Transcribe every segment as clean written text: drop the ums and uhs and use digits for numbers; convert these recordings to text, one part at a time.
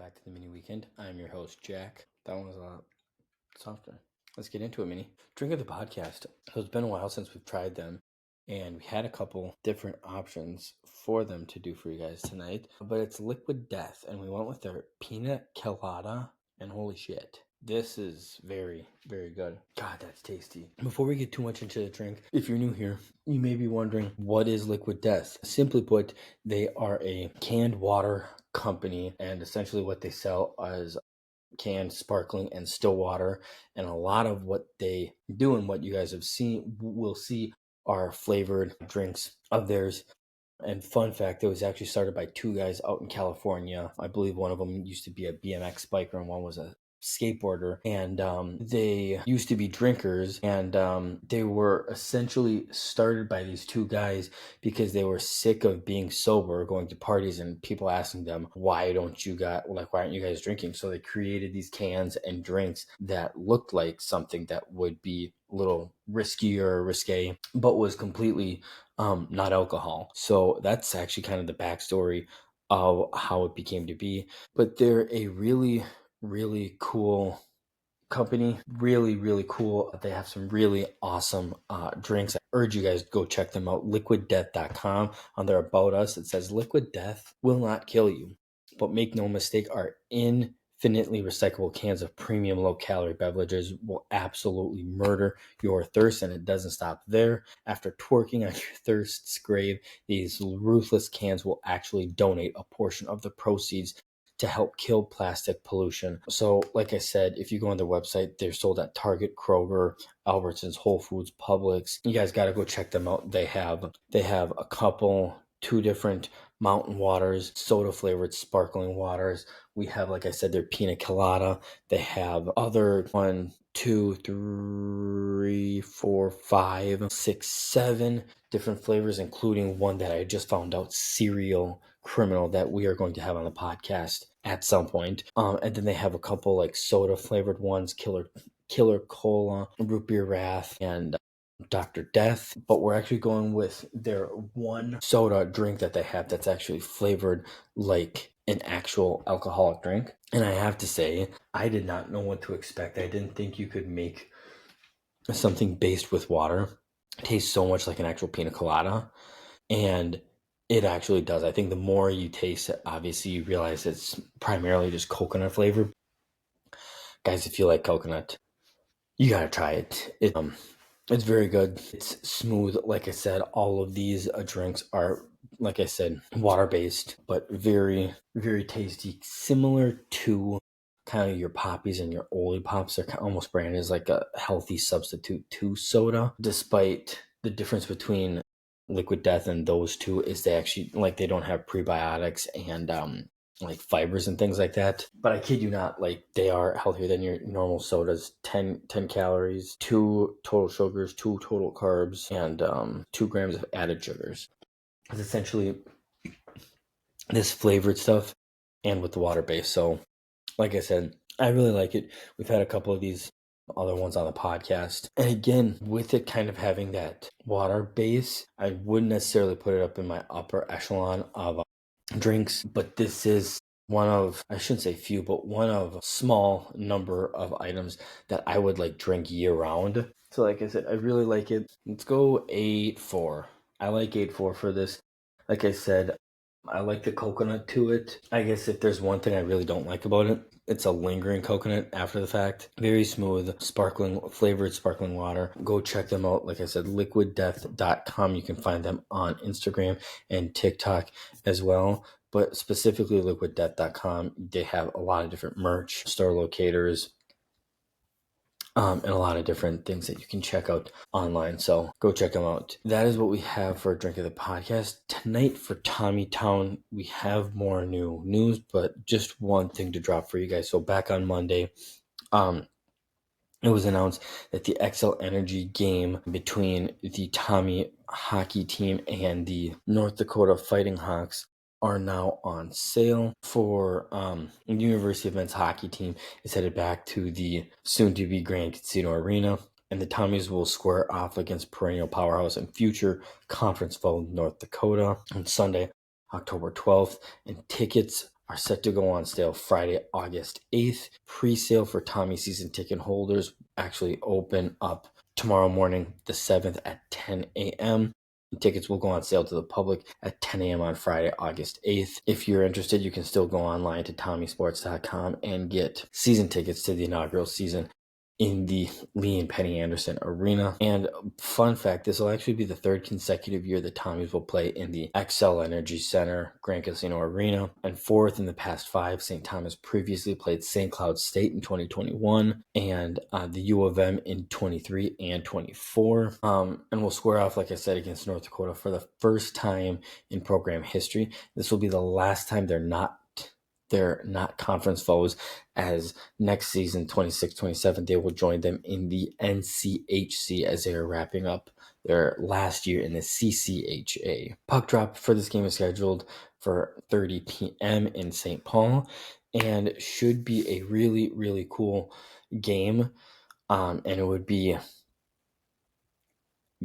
back to the Mini Weekend. I'm your host, Jack. That one was a lot softer. Let's get into it, Mini. Drink of the podcast. So it's been a while since we've tried them, and we had a couple different options for them to do for you guys tonight. But it's Liquid Death, and we went with their Pina Colada, and holy shit. This is very, very good. God, that's tasty. Before we get too much into the drink, if you're new here, you may be wondering, what is Liquid Death? Simply put, they are a canned water company, and essentially what they sell is canned, sparkling, and still water. And a lot of what they do and what you guys will see are flavored drinks of theirs. And fun fact, it was actually started by two guys out in California. I believe one of them used to be a BMX biker and one was a skateboarder, and they used to be drinkers, and they were essentially started by these two guys because they were sick of being sober, going to parties and people asking them, why aren't you guys drinking? So they created these cans and drinks that looked like something that would be a little risque, but was completely not alcohol. So that's actually kind of the backstory of how it became to be. But they're a really cool company. Really cool. They have some really awesome drinks. I urge you guys to go check them out. liquiddeath.com. On their About Us, it says Liquid Death will not kill you, but make no mistake, our infinitely recyclable cans of premium low-calorie beverages will absolutely murder your thirst, and it doesn't stop there. After twerking on your thirst's grave, these ruthless cans will actually donate a portion of the proceeds to help kill plastic pollution. So, like I said, if you go on their website, they're sold at Target, Kroger, Albertsons, Whole Foods, Publix. You guys got to go check them out. They have two different mountain waters, soda flavored sparkling waters. We have, like I said, their Pina Colada. They have other 1, 2, 3, 4, 5, 6, 7 different flavors, including one that I just found out, Serial Criminal, that we are going to have on the podcast at some point. And then they have a couple like soda flavored ones, Killer Cola, Root Beer Wrath, and Dr. Death. But we're actually going with their one soda drink that they have that's actually flavored like an actual alcoholic drink. And I have to say, I did not know what to expect. I didn't think you could make something based with water taste so much like an actual pina colada, and it actually does. I think the more you taste it, obviously you realize it's primarily just coconut flavor. Guys, if you like coconut, you gotta try it. It's very good. It's smooth. Like I said, all of these drinks are, like I said, water-based, but very tasty. Similar to kind of your poppies and your Oli Pops. They're almost branded as like a healthy substitute to soda. Despite the difference between Liquid Death and those two is they actually, like, they don't have prebiotics and like fibers and things like that. But I kid you not, like, they are healthier than your normal sodas. 10 calories, 2 total sugars, 2 total carbs, and 2 grams of added sugars. It's essentially this flavored stuff and with the water base. So, like I said, I really like it. We've had a couple of these other ones on the podcast. And again, with it kind of having that water base, I wouldn't necessarily put it up in my upper echelon of drinks, but this is one of, I shouldn't say few, but one of a small number of items that I would like drink year round. So like I said, I really like it. Let's go 8.4. I like 8.4 for this. Like I said, I like the coconut to it. I guess if there's one thing I really don't like about it, it's a lingering coconut after the fact. Very smooth, flavored sparkling water. Go check them out. Like I said, liquiddeath.com. You can find them on Instagram and TikTok as well. But specifically liquiddeath.com, they have a lot of different merch, store locators, and a lot of different things that you can check out online. So go check them out. That is what we have for Drink of the Podcast. Tonight for Tommy Town, we have more new news, but just one thing to drop for you guys. So back on Monday, it was announced that the XL Energy game between the Tommy hockey team and the North Dakota Fighting Hawks are now on sale. For the University of Men's hockey team is headed back to the soon-to-be Grand Casino Arena, and the Tommies will square off against perennial powerhouse and future conference foe North Dakota on Sunday, October 12th, and tickets are set to go on sale Friday, August 8th. Pre-sale for Tommy season ticket holders actually open up tomorrow morning, the 7th at 10 a.m. Tickets will go on sale to the public at 10 a.m. on Friday, August 8th. If you're interested, you can still go online to TommySports.com and get season tickets to the inaugural season in the Lee and Penny Anderson Arena. And fun fact, this will actually be the third consecutive year that Tommy's will play in the Xcel Energy Center Grand Casino Arena, and fourth in the past 5. St. Thomas previously played St. Cloud State in 2021 and the U of M in 23 and 24. And we'll square off, like I said, against North Dakota for the first time in program history. This will be the last time they're not conference foes, as next season 26-27 they will join them in the NCHC as they are wrapping up their last year in the CCHA. Puck drop for this game is scheduled for 30 p.m. in St. Paul and should be a really, really cool game, and it would be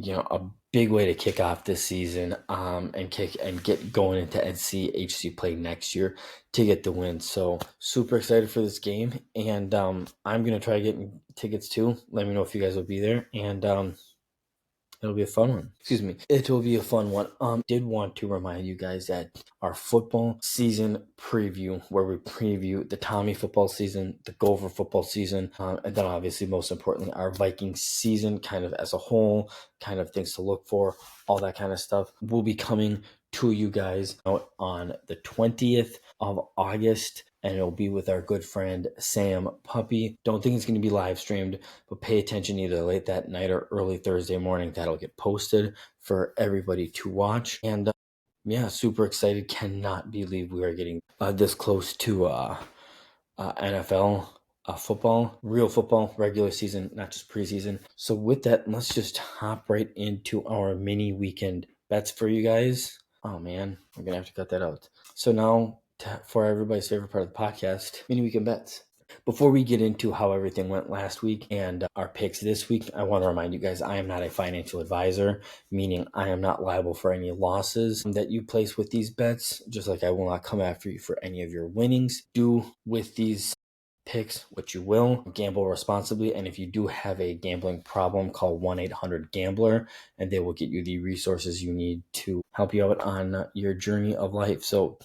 a big way to kick off this season, and get going into NCHC play next year to get the win. So super excited for this game, and I'm gonna try getting tickets too. Let me know if you guys will be there, and it'll be a fun one. It will be a fun one. Did want to remind you guys that our football season preview, where we preview the Tommy football season, the Gopher football season, and then obviously most importantly our Vikings season kind of as a whole, kind of things to look for, all that kind of stuff, will be coming to you guys out on the 20th of August. And it'll be with our good friend Sam Puppy. Don't think it's going to be live streamed, but pay attention either late that night or early Thursday morning. That'll get posted for everybody to watch. And super excited. Cannot believe we are getting this close to NFL football, real football, regular season, not just preseason. So with that, let's just hop right into our mini weekend bets for you guys. Oh man, I'm going to have to cut that out. So now, for everybody's favorite part of the podcast, mini weekend bets. Before we get into how everything went last week and our picks this week, I want to remind you guys I am not a financial advisor, meaning I am not liable for any losses that you place with these bets, just like I will not come after you for any of your winnings. Do with these picks what you will. Gamble responsibly, and if you do have a gambling problem, call 1-800-GAMBLER and they will get you the resources you need to help you out on your journey of life. So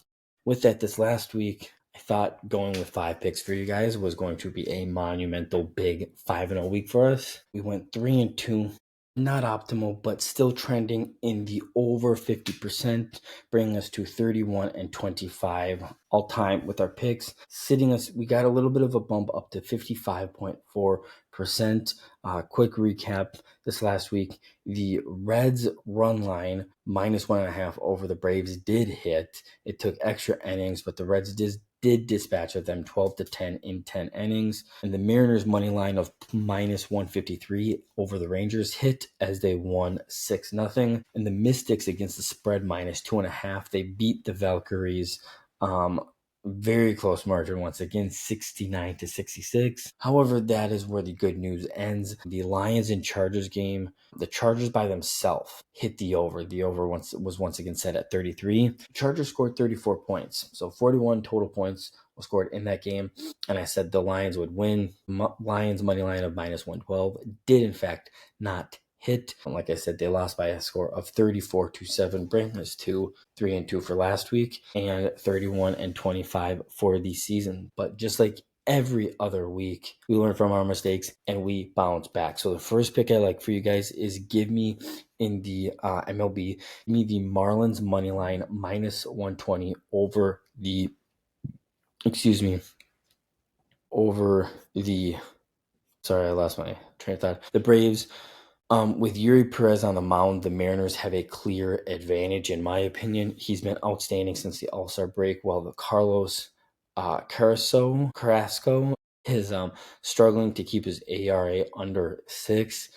with that, this last week I thought going with 5 picks for you guys was going to be a monumental big 5-0 week for us. We went 3-2. Not optimal, but still trending in the over 50%, bringing us to 31-25 all time with our picks. We got a little bit of a bump up to 55.4%. Quick recap this last week, the Reds run line -1.5 over the Braves did hit. It took extra innings, but the Reds did dispatch of them 12-10 in 10 innings. And the Mariners money line of -153 over the Rangers hit as they won 6-0. And the Mystics against the spread -2.5. They beat the Valkyries. Very close margin once again, 69-66. However, that is where the good news ends. The Lions and Chargers game, the Chargers by themselves hit the over. The over was once again set at 33. Chargers scored 34 points, so 41 total points was scored in that game. And I said the Lions would win. Lions money line of -112 did in fact not hit. Like I said, they lost by a score of 34-7, bringing us to 3-2 for last week and 31-25 for the season. But just like every other week, we learn from our mistakes and we bounce back. So the first pick I like for you guys is give me in the MLB, give me the Marlins money line -120 over the sorry, I lost my train of thought. The Braves. With Yuri Perez on the mound, the Mariners have a clear advantage, in my opinion. He's been outstanding since the All-Star break, while the Carlos Carrasco is struggling to keep his ERA under 6.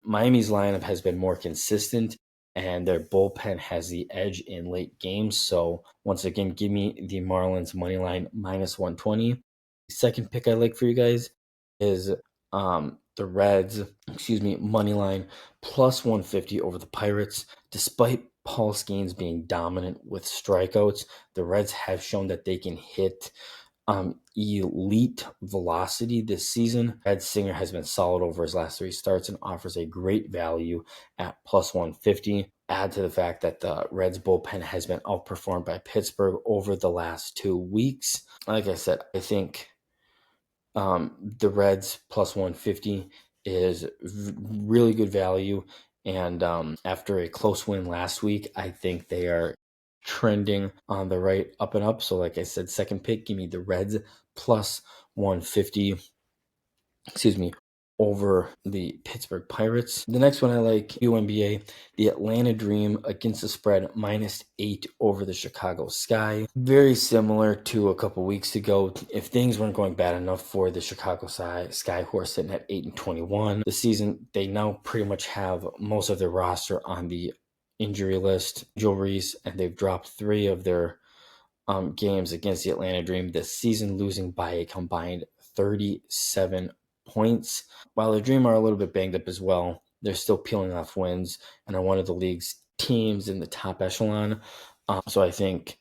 Miami's lineup has been more consistent, and their bullpen has the edge in late games. So once again, give me the Marlins money line -120. The second pick I like for you guys is the Reds, money line +150 over the Pirates. Despite Paul Skeens being dominant with strikeouts, the Reds have shown that they can hit elite velocity this season. Ed Singer has been solid over his last 3 starts and offers a great value at plus 150. Add to the fact that the Reds bullpen has been outperformed by Pittsburgh over the last 2 weeks. Like I said, I think the Reds plus 150 is really good value. And after a close win last week, I think they are trending on the right up and up. So like I said, second pick, give me the Reds plus 150, over the Pittsburgh Pirates. The next one I like, UNBA, the Atlanta Dream against the spread -8 over the Chicago Sky. Very similar to a couple weeks ago. If things weren't going bad enough for the Chicago Sky, who are sitting at 8-21 this season, they now pretty much have most of their roster on the injury list, injuries, and they've dropped 3 of their games against the Atlanta Dream this season, losing by a combined 37 points. While the Dream are a little bit banged up as well, they're still peeling off wins and are one of the league's teams in the top echelon. So I think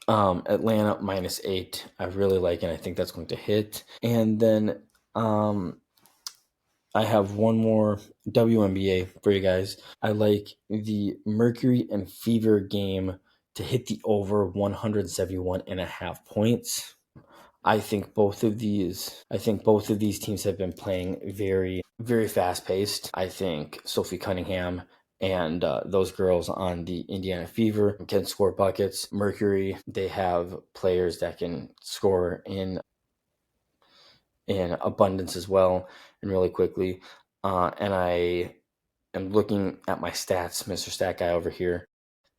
Atlanta -8, I really like, and I think that's going to hit. And then I have one more WNBA for you guys. I like the Mercury and Fever game to hit the over 171.5 points. I think both of these teams have been playing very, very fast paced. I think Sophie Cunningham and those girls on the Indiana Fever can score buckets. Mercury, they have players that can score in abundance as well and really quickly. And I am looking at my stats, Mr. Stat Guy over here.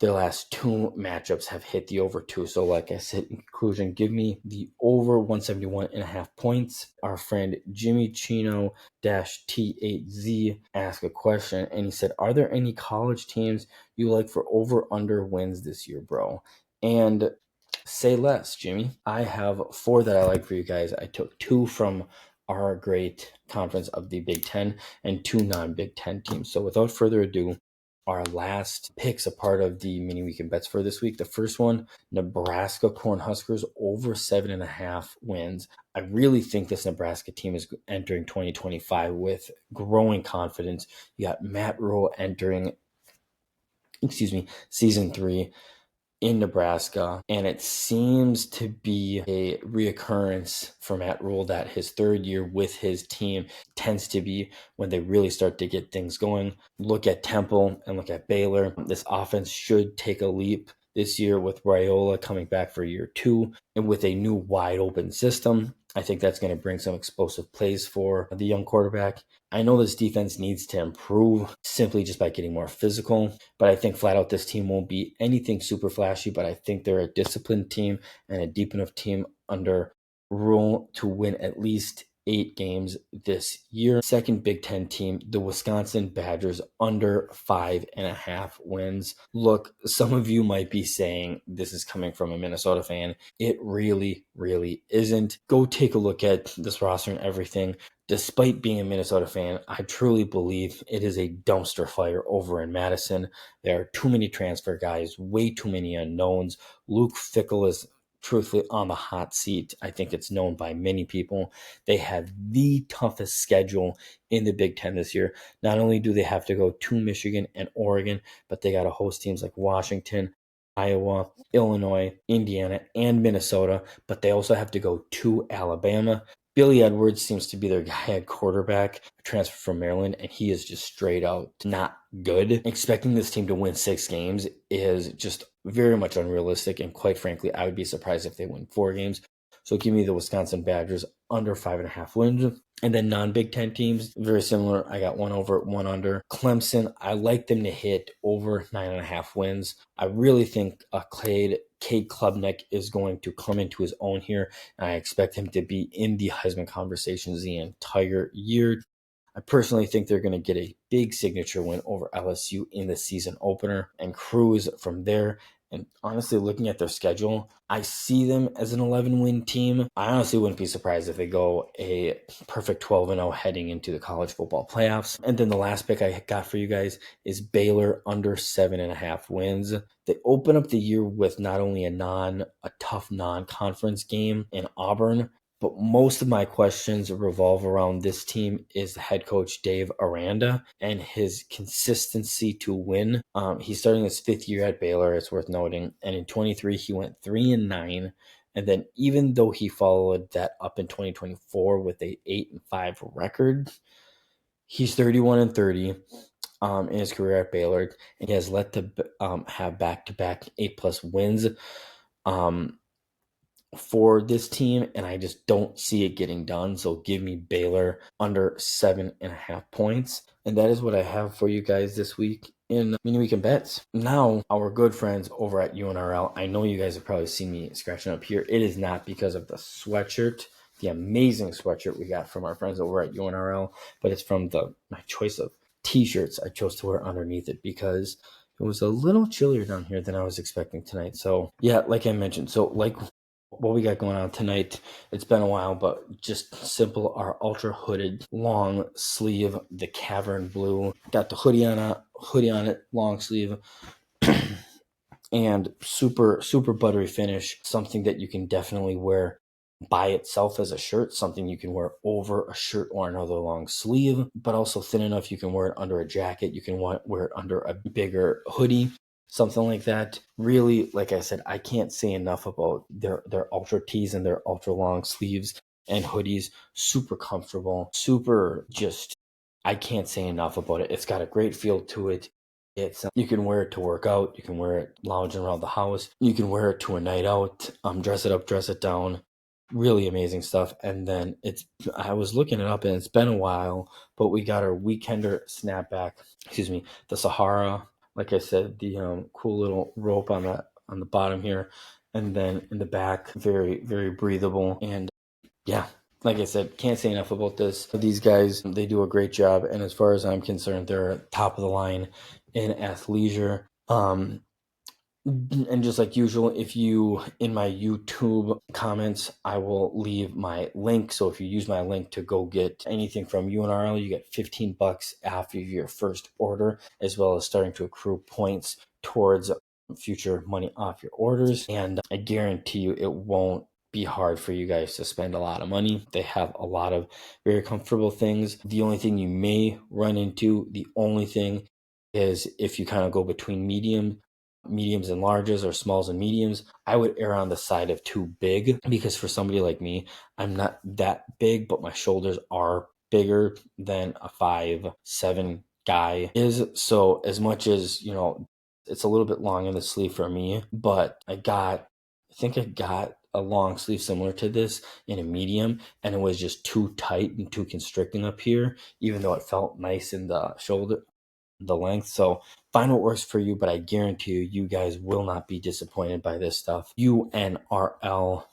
Their last 2 matchups have hit the over 2. So like I said, in conclusion, give me the over 171.5 points. Our friend Jimmy Chino-T8Z asked a question, and he said, are there any college teams you like for over-under wins this year, bro? And say less, Jimmy. I have 4 that I like for you guys. I took 2 from our great conference of the Big Ten and 2 non-Big Ten teams. So without further ado, our last picks, a part of the mini weekend bets for this week. The first one, Nebraska Cornhuskers over 7.5 wins. I really think this Nebraska team is entering 2025 with growing confidence. You got Matt Rule entering, season 3 in Nebraska, and it seems to be a reoccurrence for Matt Rule that his 3rd year with his team tends to be when they really start to get things going. Look at Temple and look at Baylor. This offense should take a leap this year with Raiola coming back for year 2 and with a new wide open system. I think that's going to bring some explosive plays for the young quarterback. I know this defense needs to improve simply just by getting more physical, but I think flat out this team won't be anything super flashy, but I think they're a disciplined team and a deep enough team under Rule to win at least 8 games this year. Second Big Ten team, the Wisconsin Badgers, under 5.5 wins. Look, some of you might be saying this is coming from a Minnesota fan. It really, really isn't. Go take a look at this roster and everything. Despite being a Minnesota fan, I truly believe it is a dumpster fire over in Madison. There are too many transfer guys, way too many unknowns. Luke Fickell is truthfully on the hot seat. I think it's known by many people. They have the toughest schedule in the Big Ten this year. Not only do they have to go to Michigan and Oregon, but they got to host teams like Washington, Iowa, Illinois, Indiana, and Minnesota, but they also have to go to Alabama. Billy Edwards seems to be their guy at quarterback, a transfer from Maryland, and he is just straight out not good. Expecting this team to win 6 games is just very much unrealistic, and quite frankly, I would be surprised if they win 4 games. So give me the Wisconsin Badgers under 5.5 wins. And then non-Big Ten teams, very similar. I got 1 over, 1 under. Clemson, I like them to hit over 9.5 wins. I really think Cade Klubnik is going to come into his own here, and I expect him to be in the Heisman conversations the entire year. I personally think they're going to get a big signature win over LSU in the season opener and cruise from there. And honestly, looking at their schedule, I see them as an 11-win team. I honestly wouldn't be surprised if they go a perfect 12-0 heading into the college football playoffs. And then the last pick I got for you guys is Baylor under 7.5 wins. They open up the year with not only a tough non-conference game in Auburn, but most of my questions revolve around this team is head coach Dave Aranda and his consistency to win. He's starting his 5th year at Baylor, it's worth noting. And in 23, he went 3-9. And then even though he followed that up in 2024 with a 8-5 record, he's 31-30 in his career at Baylor. And he has led to have back-to-back 8+ wins. For this team, and I just don't see it getting done. So give me Baylor under 7.5 points. And that is what I have for you guys this week in Mini Weekend Bets. Now, our good friends over at UNRL, I know you guys have probably seen me scratching up here. It is not because of the sweatshirt, the amazing sweatshirt we got from our friends over at UNRL, but it's from my choice of t-shirts I chose to wear underneath it because it was a little chillier down here than I was expecting tonight. So yeah, like I mentioned, what we got going on tonight, it's been a while, but just simple, our ultra hooded long sleeve, the Cavern Blue. Got the hoodie on it, long sleeve, and super, super buttery finish. Something that you can definitely wear by itself as a shirt, something you can wear over a shirt or another long sleeve, but also thin enough you can wear it under a jacket, you can wear it under a bigger hoodie. Something like that. Really, like I said, I can't say enough about their ultra tees and their ultra long sleeves and hoodies. Super comfortable, super just, I can't say enough about it. It's got a great feel to it. It's you can wear it to work out. You can wear it lounging around the house. You can wear it to a night out. Dress it up, dress it down. Really amazing stuff. And then I was looking it up and it's been a while, but we got our Weekender snapback. The Sahara. Like I said, the cool little rope on the bottom here, and then in the back, very, very breathable. And yeah, like I said, can't say enough about this. These guys, they do a great job, and as far as I'm concerned, they're top of the line in athleisure. And just like usual, if you, in my YouTube comments, I will leave my link. So if you use my link to go get anything from UNRL, you get $15 after your first order, as well as starting to accrue points towards future money off your orders. And I guarantee you it won't be hard for you guys to spend a lot of money. They have a lot of very comfortable things. The only thing you may run into, is if you kind of go between mediums and larges or smalls and mediums, I would err on the side of too big, because for somebody like me, I'm not that big, but my shoulders are bigger than a 5'7" guy is. So as much as, it's a little bit long in the sleeve for me, but I think I got a long sleeve similar to this in a medium, and it was just too tight and too constricting up here, even though it felt nice in the shoulder, the length. So find what works for you, but I guarantee you guys will not be disappointed by this stuff. UNRL,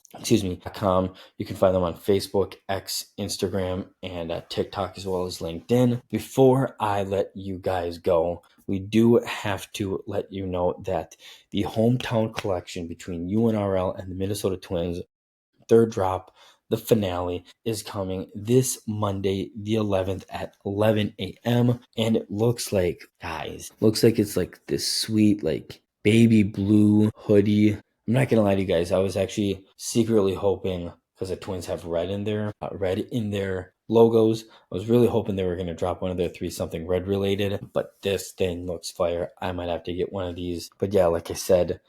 .com. You can find them on Facebook, X, Instagram, and TikTok, as well as LinkedIn. Before I let you guys go, we do have to let you know that the hometown collection between UNRL and the Minnesota Twins, third drop, the finale, is coming this Monday, the 11th at 11 a.m. And it looks like it's like this sweet, like baby blue hoodie. I'm not going to lie to you guys. I was actually secretly hoping, because the Twins have red in their logos, I was really hoping they were going to drop one of their 3 something red related, but this thing looks fire. I might have to get one of these. But yeah, like I said,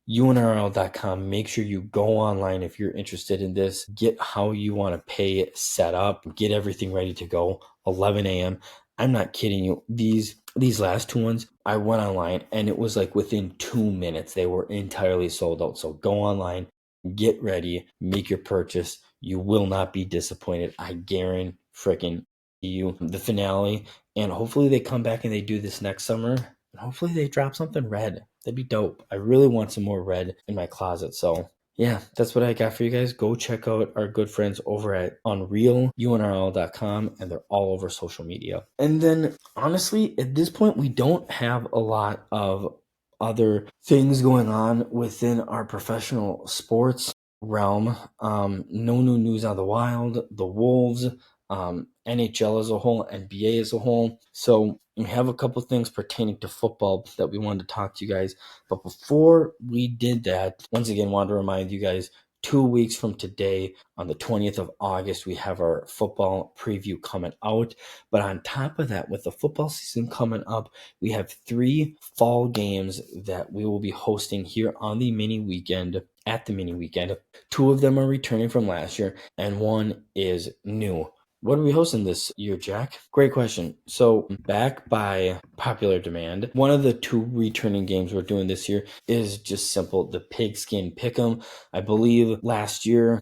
UNRL.com. Make sure you go online if you're interested in this. Get how you want to pay it set up. Get everything ready to go. 11 a.m. I'm not kidding you. These last 2 ones, I went online and it was like within 2 minutes they were entirely sold out. So go online, get ready, make your purchase. You will not be disappointed. I guarantee freaking you. The finale, and hopefully they come back and they do this next summer. And hopefully they drop something red. That'd be dope. I really want some more red in my closet. So yeah, that's what I got for you guys. Go check out our good friends over at Unreal, UNRL.com, and they're all over social media. And then honestly, at this point, we don't have a lot of other things going on within our professional sports realm. No new news out of the Wild, the Wolves, NHL as a whole, NBA as a whole. So we have a couple things pertaining to football that we wanted to talk to you guys. But before we did that, once again, wanted to remind you guys, 2 weeks from today, on the 20th of August, we have our football preview coming out. But on top of that, with the football season coming up, we have 3 fall games that we will be hosting here on the Mini-Weekend, at the Mini-Weekend. 2 of them are returning from last year, and 1 is new. What are we hosting this year, Jack? Great question. So, back by popular demand, one of the 2 returning games we're doing this year is just simple, the Pigskin Pick'em. I believe last year,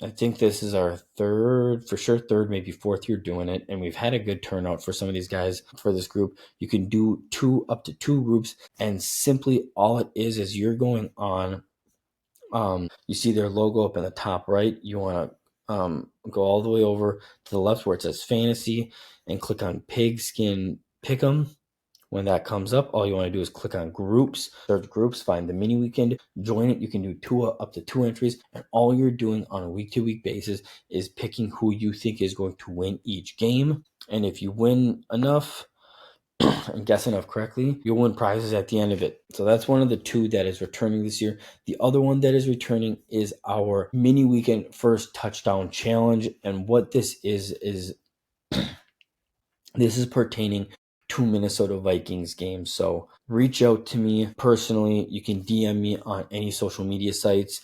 I think this is our third, maybe 4th year doing it, and we've had a good turnout for some of these guys for this group. You can do up to 2 groups, and simply all it is you're going on. You see their logo up in the top right. You want to go all the way over to the left where it says Fantasy and click on Pigskin Pick'em. When that comes up, all you want to do is click on Groups, search Groups, find the Mini-Weekend, join it. You can do up to 2 entries, and all you're doing on a week-to-week basis is picking who you think is going to win each game. And if you win enough and guess enough correctly, you'll win prizes at the end of it. So that's one of the 2 that is returning this year. The other one that is returning is our Mini-Weekend First Touchdown Challenge. And what this is this is pertaining to Minnesota Vikings games. So reach out to me personally. You can DM me on any social media sites.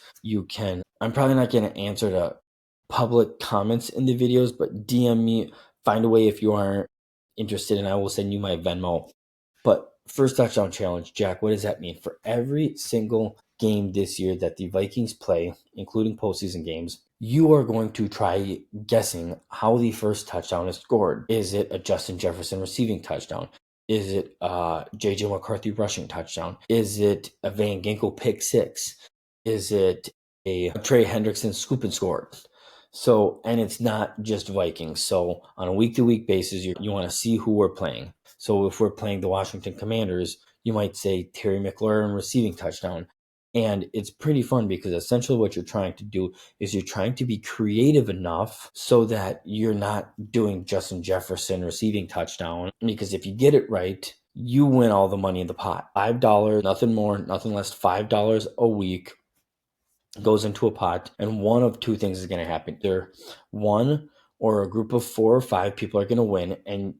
I'm probably not going to answer the public comments in the videos, but DM me. Find a way if you aren't interested, and I will send you my Venmo. But First Touchdown Challenge, Jack, what does that mean? For every single game this year that the Vikings play, including postseason games, you are going to try guessing how the first touchdown is scored. Is it a Justin Jefferson receiving touchdown? Is it a J.J. McCarthy rushing touchdown? Is it a Van Ginkel pick six? Is it a Trey Hendrickson scoop and score? So, and it's not just Vikings. So on a week-to-week basis, you want to see who we're playing. So if we're playing the Washington Commanders, you might say Terry McLaurin receiving touchdown. And it's pretty fun because essentially what you're trying to do is you're trying to be creative enough so that you're not doing Justin Jefferson receiving touchdown. Because if you get it right, you win all the money in the pot. $5, nothing more, nothing less, $5 a week goes into a pot, and one of 2 things is going to happen. Either one or a group of 4 or 5 people are going to win, and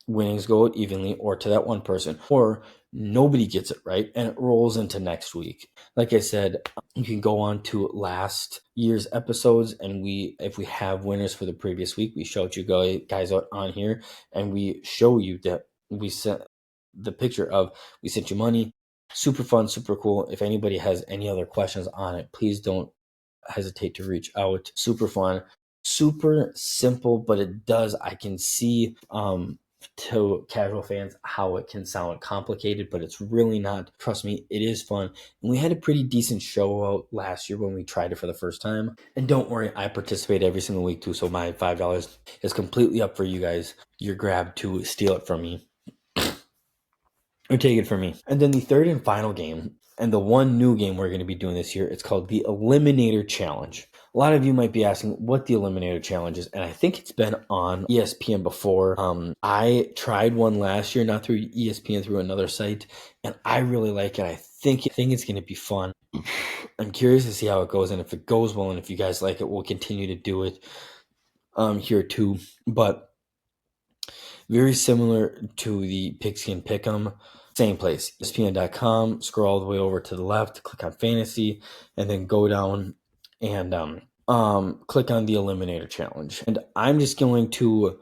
winnings go out evenly or to that one person, or nobody gets it right and it rolls into next week. Like I said, you can go on to last year's episodes, and if we have winners for the previous week, we showed you guys out on here, and we show you that we sent the picture of we sent you money. Super fun, super cool. If anybody has any other questions on it, please don't hesitate to reach out. Super fun, super simple, but I can see to casual fans how it can sound complicated, but it's really not. Trust me, it is fun. And we had a pretty decent show out last year when we tried it for the first time. And don't worry, I participate every single week too, so my $5 is completely up for you guys. Your grab to steal it from me. Or take it from me. And then the third and final game, and the one new game we're going to be doing this year, it's called the Eliminator Challenge. A lot of you might be asking what the Eliminator Challenge is, and I think it's been on ESPN before. I tried one last year, not through ESPN, through another site, and I really like it. I think it's going to be fun. I'm curious to see how it goes, and if it goes well, and if you guys like it, we'll continue to do it here too. But very similar to the Pigskin Pick'em. Same place, ESPN.com, scroll all the way over to the left, click on Fantasy, and then go down and click on the Eliminator Challenge. And I'm just going to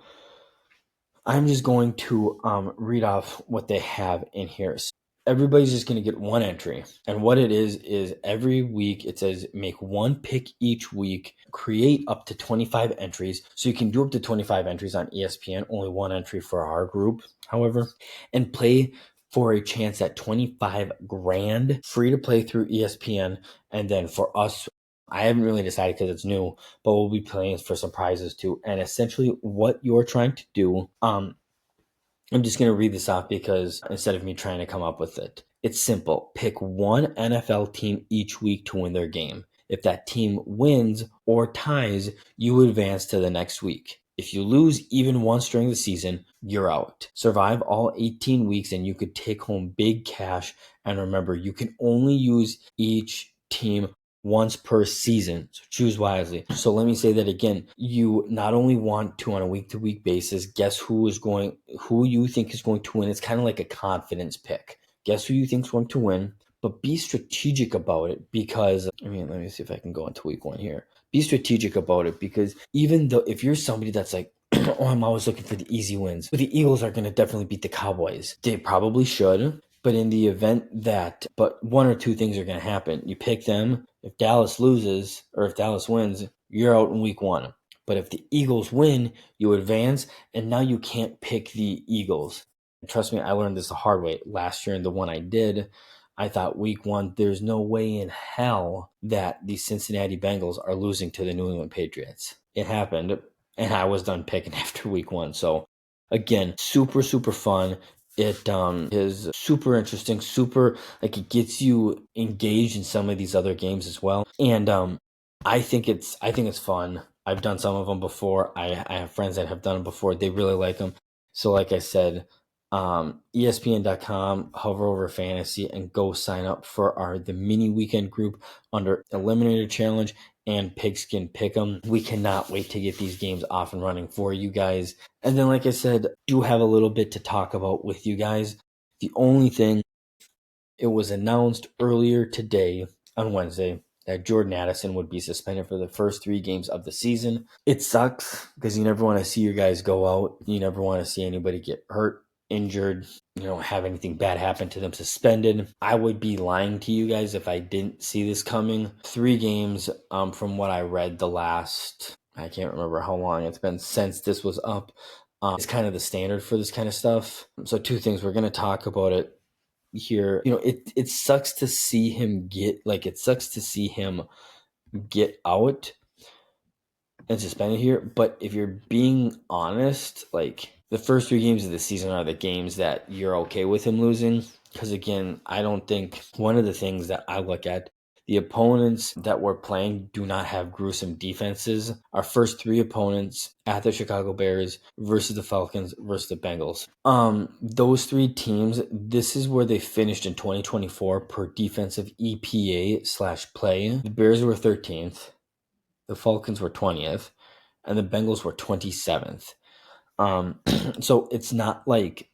read off what they have in here. So everybody's just going to get one entry. And what it is every week it says make one pick each week, create up to 25 entries. So you can do up to 25 entries on ESPN, only one entry for our group, however, and play for a chance at 25 grand, free to play through ESPN. And then for us, I haven't really decided because it's new, but we'll be playing for some prizes too. And essentially what you're trying to do, I'm just going to read this off because instead of me trying to come up with it. It's simple. Pick one NFL team each week to win their game. If that team wins or ties, you advance to the next week. If you lose even once during the season, you're out. Survive all 18 weeks and you could take home big cash. And remember, you can only use each team once per season, so choose wisely. So let me say that again. You not only want to, on a week-to-week basis, guess who you think is going to win. It's kind of like a confidence pick. Guess who you think is going to win, but be strategic about it because, let me see if I can go into week 1 here. Be strategic about it because even though if you're somebody that's like, oh, I'm always looking for the easy wins, but the Eagles are going to definitely beat the Cowboys. They probably should, but in the event that, but one or two things are going to happen. You pick them. If Dallas loses or if Dallas wins, you're out in week 1. But if the Eagles win, you advance, and now you can't pick the Eagles. Trust me, I learned this the hard way. Last year in the one I did, I thought week 1, there's no way in hell that the Cincinnati Bengals are losing to the New England Patriots. It happened, and I was done picking after week 1. So again, super, super fun. It is super interesting, super, like, it gets you engaged in some of these other games as well. And I think it's fun. I've done some of them before. I have friends that have done them before. They really like them. So like I said, ESPN.com, hover over fantasy and go sign up for the mini weekend group under Eliminator Challenge and Pigskin Pick'em. We cannot wait to get these games off and running for you guys. And then, like I said, do have a little bit to talk about with you guys. The only thing, it was announced earlier today on Wednesday that Jordan Addison would be suspended for the first 3 games of the season. It sucks because you never want to see your guys go out. You never want to see anybody get hurt, injured, have anything bad happen to them, suspended. I would be lying to you guys if I didn't see this coming. 3 games, from what I read, I can't remember how long it's been since this was up. It's kind of the standard for this kind of stuff. So 2 things, we're going to talk about it here. It sucks to see him get out and suspended here, but if you're being honest, like, the first 3 games of the season are the games that you're okay with him losing. Because again, I don't think, one of the things that I look at, the opponents that we're playing do not have gruesome defenses. Our first 3 opponents, at the Chicago Bears, versus the Falcons, versus the Bengals. Those 3 teams, this is where they finished in 2024 per defensive EPA/play. The Bears were 13th. The Falcons were 20th, and the Bengals were 27th. So it's not like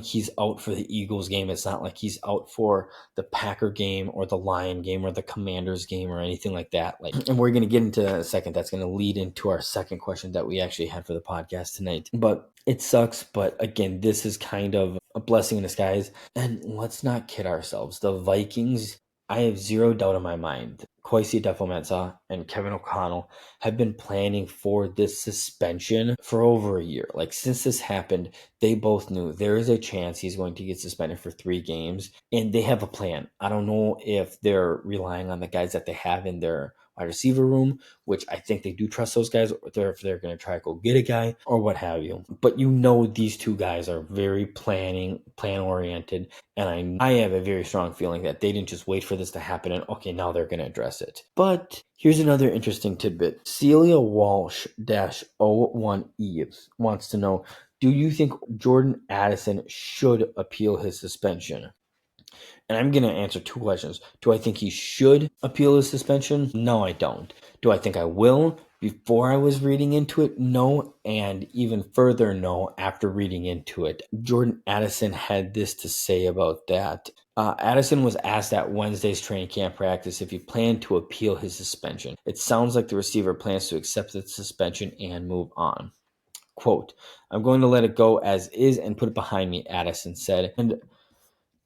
he's out for the Eagles game. It's not like he's out for the Packer game or the Lion game or the Commanders game or anything like that. And we're going to get into that in a second. That's going to lead into our second question that we actually had for the podcast tonight. But it sucks. But again, this is kind of a blessing in disguise. And let's not kid ourselves. The Vikings, I have zero doubt in my mind, Kwesi Adofo-Mensah and Kevin O'Connell have been planning for this suspension for over a year. Like, since this happened, they both knew there is a chance he's going to get suspended for 3 games, and they have a plan. I don't know if they're relying on the guys that they have in their wide receiver room, which I think they do trust those guys, or if they're going to try to go get a guy or what have you. But these 2 guys are very plan-oriented, and I have a very strong feeling that they didn't just wait for this to happen and, okay, now they're going to address it. But here's another interesting tidbit. Celia Walsh-01E wants to know, do you think Jordan Addison should appeal his suspension? And I'm going to answer 2 questions. Do I think he should appeal his suspension? No, I don't. Do I think I will? Before I was reading into it, no. And even further, no, after reading into it. Jordan Addison had this to say about that. Addison was asked at Wednesday's training camp practice if he planned to appeal his suspension. It sounds like the receiver plans to accept the suspension and move on. Quote, "I'm going to let it go as is and put it behind me," Addison said. And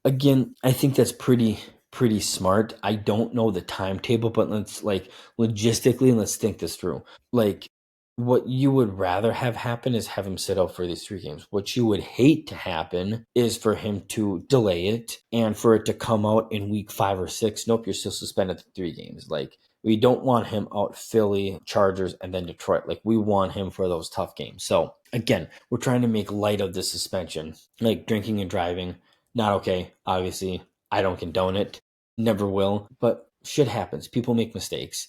again, I think that's pretty smart. I don't know the timetable, but logistically, let's think this through. What you would rather have happen is have him sit out for these 3 games. What you would hate to happen is for him to delay it and for it to come out in week 5 or 6. Nope, you're still suspended for 3 games. We don't want him out Philly, Chargers, and then Detroit. We want him for those tough games. So again, we're trying to make light of this suspension, like drinking and driving. Not okay, obviously. I don't condone it. Never will. But shit happens. People make mistakes.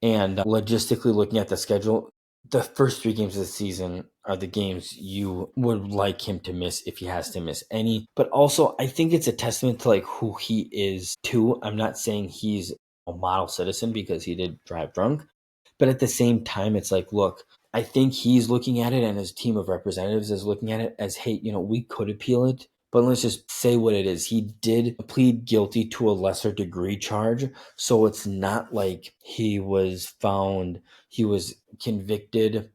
And logistically looking at the schedule, the first 3 games of the season are the games you would like him to miss if he has to miss any. But also, I think it's a testament to like who he is too. I'm not saying he's a model citizen because he did drive drunk. But at the same time, it's like, look, I think he's looking at it and his team of representatives is looking at it as, hey, we could appeal it, but let's just say what it is. He did plead guilty to a lesser degree charge. So it's not like he was convicted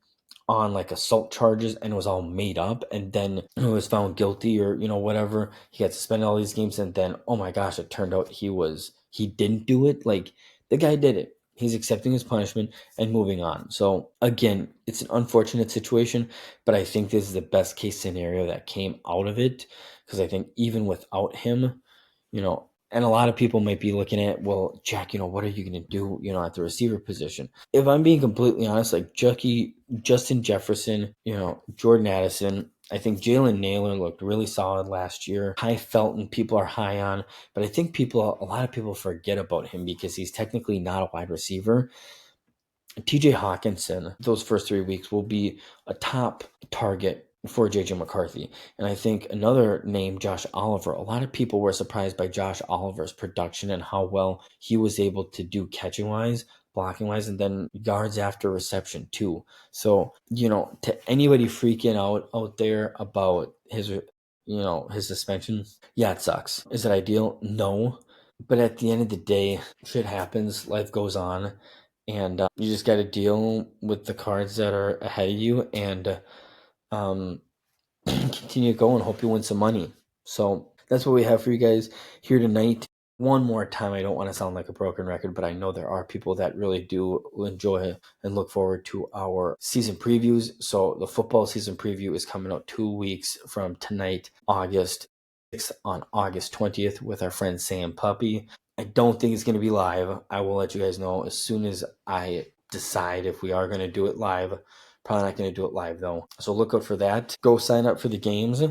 on like assault charges and it was all made up, and then he was found guilty or whatever, he got suspended all these games, and then oh my gosh, it turned out he didn't do it. Like, the guy did it, he's accepting his punishment and moving on. So again, it's an unfortunate situation, but I think this is the best case scenario that came out of it, because I think even without him, and a lot of people might be looking at, well, Jack, what are you going to do, at the receiver position? If I'm being completely honest, like Justin Jefferson, Jordan Addison, I think Jalen Naylor looked really solid last year. Ty Felton, people are high on, but I think a lot of people forget about him because he's technically not a wide receiver. TJ Hawkinson, those first 3 weeks will be a top target for JJ McCarthy. And I think another name, Josh Oliver. A lot of people were surprised by Josh Oliver's production and how well he was able to do catching wise, blocking wise, and then yards after reception too. So, to anybody freaking out there about his suspension, yeah, it sucks. Is it ideal? No. But at the end of the day, shit happens, life goes on, and you just got to deal with the cards that are ahead of you, and continue to go and hope you win some money. So that's what we have for you guys here tonight. One more time, I don't want to sound like a broken record, but I know there are people that really do enjoy and look forward to our season previews. So the football season preview is coming out 2 weeks from tonight, August 6th, on August 20th, with our friend Sam Puppy. I don't think it's going to be live. I will let you guys know as soon as I decide if we are going to do it live. Probably not going to do it live though. So look out for that. Go sign up for the games.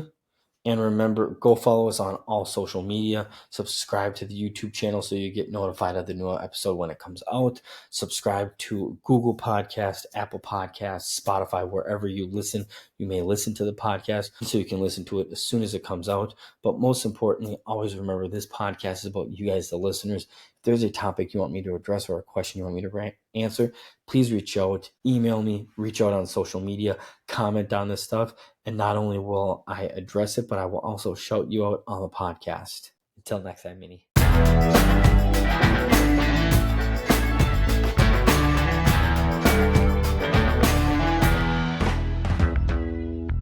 And remember, go follow us on all social media. Subscribe to the YouTube channel so you get notified of the new episode when it comes out. Subscribe to Google Podcast, Apple Podcasts, Spotify, wherever you listen. You may listen to the podcast so you can listen to it as soon as it comes out. But most importantly, always remember, this podcast is about you guys, the listeners. If there's a topic you want me to address or a question you want me to answer, please reach out, email me, reach out on social media, comment on this stuff. And not only will I address it, but I will also shout you out on the podcast. Until next time, Minnie.